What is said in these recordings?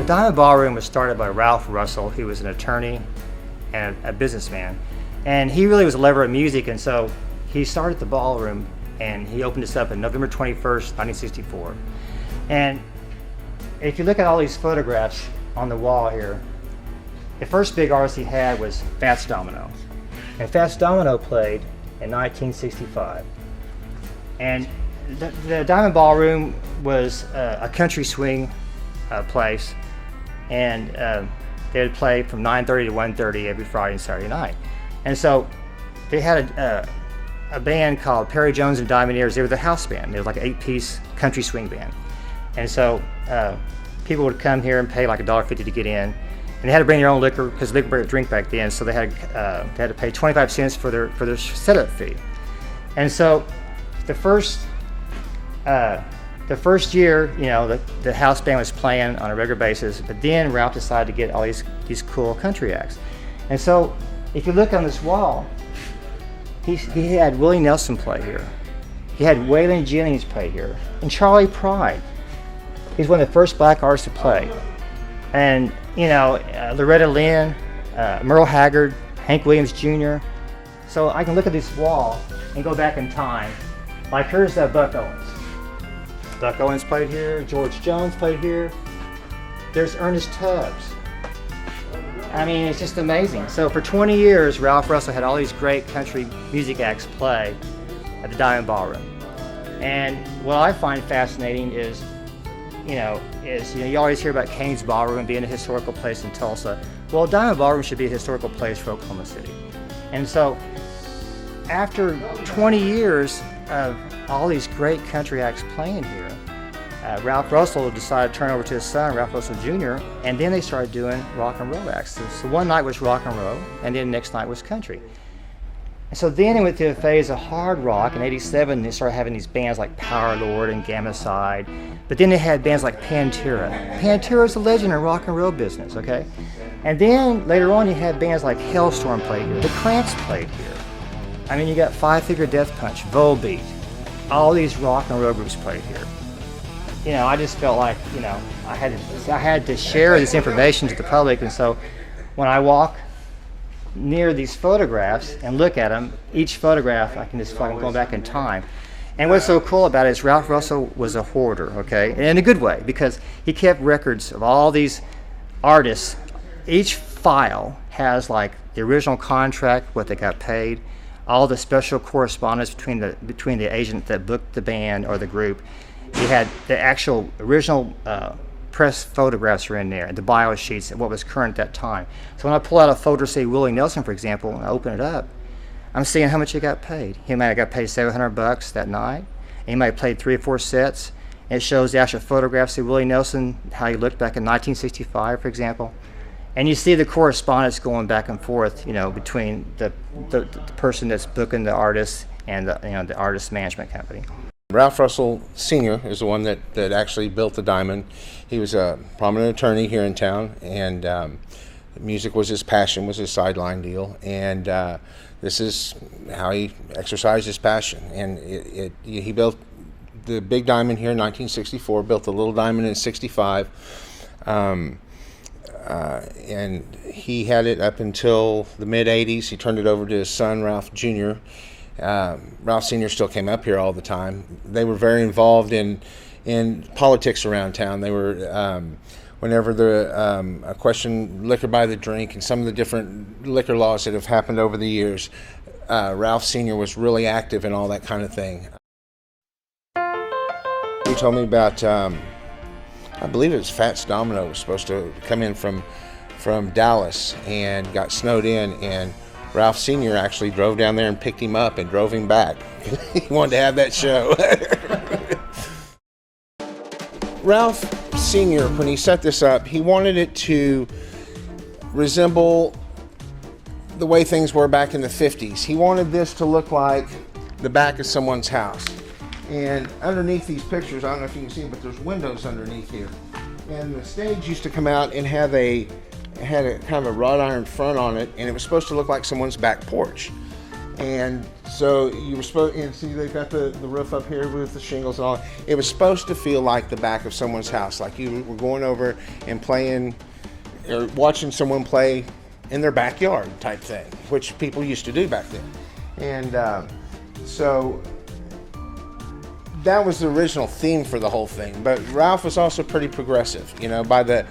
Diamond Ballroom was started by Ralph Russell, who was an attorney and a businessman. And he really was a lover of music, and so he started the ballroom and he opened this up on November 21st, 1964. And if you look at all these photographs on the wall here, the first big artist he had was Fats Domino. And Fats Domino played in 1965. And the Diamond Ballroom was a country swing place, and they would play from 9:30 to 1:30 every Friday and Saturday night. And so they had a band called Perry Jones and Diamondaires. They were the house band. They were like an 8-piece country swing band. And so people would come here and pay like $1.50 to get in. And they had to bring their own liquor because they could drink back then. So they had to pay 25 cents for their setup fee. And so the first year, you know, the house band was playing on a regular basis. But then Ralph decided to get all these cool country acts. And so if you look on this wall, he had Willie Nelson play here. He had Waylon Jennings play here, and Charlie Pride. He's one of the first black artists to play. And you know, Loretta Lynn, Merle Haggard, Hank Williams Jr. So I can look at this wall and go back in time. Like here's Buck Owens. Buck Owens played here, George Jones played here. There's Ernest Tubbs. I mean, it's just amazing. So for 20 years, Ralph Russell had all these great country music acts play at the Diamond Ballroom. And what I find fascinating is you always hear about Kane's Ballroom being a historical place in Tulsa. Well, Diamond Ballroom should be a historical place for Oklahoma City. And so after 20 years of all these great country acts playing here, Ralph Russell decided to turn over to his son, Ralph Russell Jr., and then they started doing rock and roll acts. So one night was rock and roll, and then the next night was country. And so then it went through a phase of hard rock. In '87, they started having these bands like Power Lord and Gamma Side. But then they had bands like Pantera. Pantera is a legend in rock and roll business, okay? And then later on, you had bands like Hellstorm played here. The Cramps played here. I mean, you got Five Finger Death Punch, Volbeat. All these rock and roll groups played here. You know, I just felt like, you know, I had to share this information to the public. And so when I walk near these photographs and look at them, each photograph, I can just fucking go back in time. And what's so cool about it is Ralph Russell was a hoarder, okay? And in a good way, because he kept records of all these artists. Each file has like the original contract, what they got paid, all the special correspondence between the agent that booked the band or the group. You had the actual original press photographs are in there, the bio sheets, and what was current at that time. So when I pull out a photo, say Willie Nelson, for example, and I open it up, I'm seeing how much he got paid. He might have got paid $700 that night. And he might have played 3 or 4 sets. And it shows the actual photographs of Willie Nelson, how he looked back in 1965, for example. And you see the correspondence going back and forth, you know, between the person that's booking the artist and the artist management company. Ralph Russell Sr. is the one that actually built the Diamond. He was a prominent attorney here in town, and music was his passion, was his sideline deal, and this is how he exercised his passion. And he built the big diamond here in 1964, built the little diamond in '65, and he had it up until the mid-'80s. He turned it over to his son, Ralph Jr. Ralph Sr. still came up here all the time. They were very involved in politics around town. They were, whenever a question liquor by the drink and some of the different liquor laws that have happened over the years, Ralph Sr. was really active in all that kind of thing. He told me about, I believe it was Fats Domino was supposed to come in from Dallas and got snowed in, and Ralph Sr. actually drove down there and picked him up and drove him back. He wanted to have that show. Ralph Sr., when he set this up, he wanted it to resemble the way things were back in the 50s. He wanted this to look like the back of someone's house. And underneath these pictures, I don't know if you can see, but there's windows underneath here. And the stage used to come out and had a kind of a wrought iron front on it, and it was supposed to look like someone's back porch. And so you were supposed, and see they've got the roof up here with the shingles and all. It was supposed to feel like the back of someone's house, like you were going over and playing or watching someone play in their backyard type thing, which people used to do back then. And so that was the original theme for the whole thing. But Ralph was also pretty progressive. You know, by the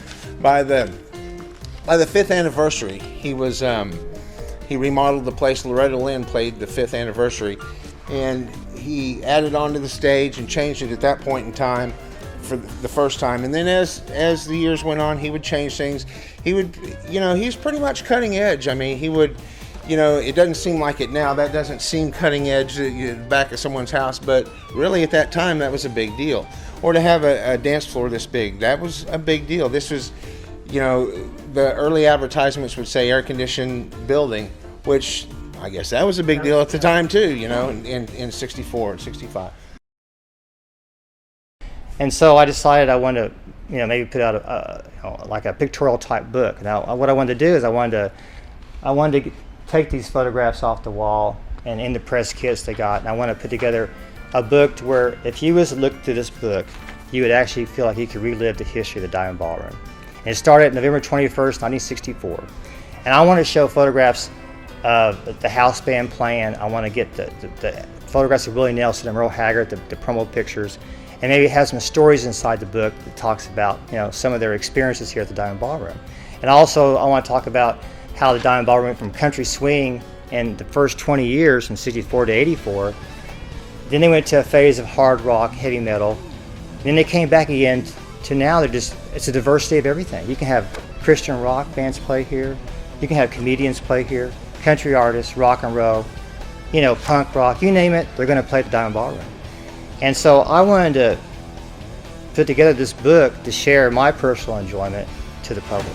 5th anniversary, he remodeled the place. Loretta Lynn played the 5th anniversary, and he added onto the stage and changed it at that point in time for the first time. And then as the years went on, he would change things. He would, you know, he's pretty much cutting edge. I mean, he would, you know, it doesn't seem like it now. That doesn't seem cutting edge, the back of someone's house, but really at that time, that was a big deal. Or to have a dance floor this big, that was a big deal. This was, you know, the early advertisements would say air-conditioned building, which I guess that was a big deal at the time too, you know, in 64 and 65. And so I decided I wanted to, you know, maybe put out like a pictorial type book. Now, what I wanted to do is I wanted to take these photographs off the wall and in the press kits they got, and I want to put together a book to where if you was to look through this book, you would actually feel like you could relive the history of the Diamond Ballroom. And it started November 21st, 1964. And I want to show photographs of the house band playing. I want to get the photographs of Willie Nelson and Merle Haggard, the promo pictures, and maybe have some stories inside the book that talks about, you know, some of their experiences here at the Diamond Ballroom. And also I want to talk about how the Diamond Ballroom went from country swing in the first 20 years from 64 to 84. Then they went to a phase of hard rock, heavy metal. Then they came back again to now it's a diversity of everything. You can have Christian rock bands play here. You can have comedians play here, country artists, rock and roll, you know, punk rock, you name it, they're going to play at the Diamond Ballroom. And so I wanted to put together this book to share my personal enjoyment to the public.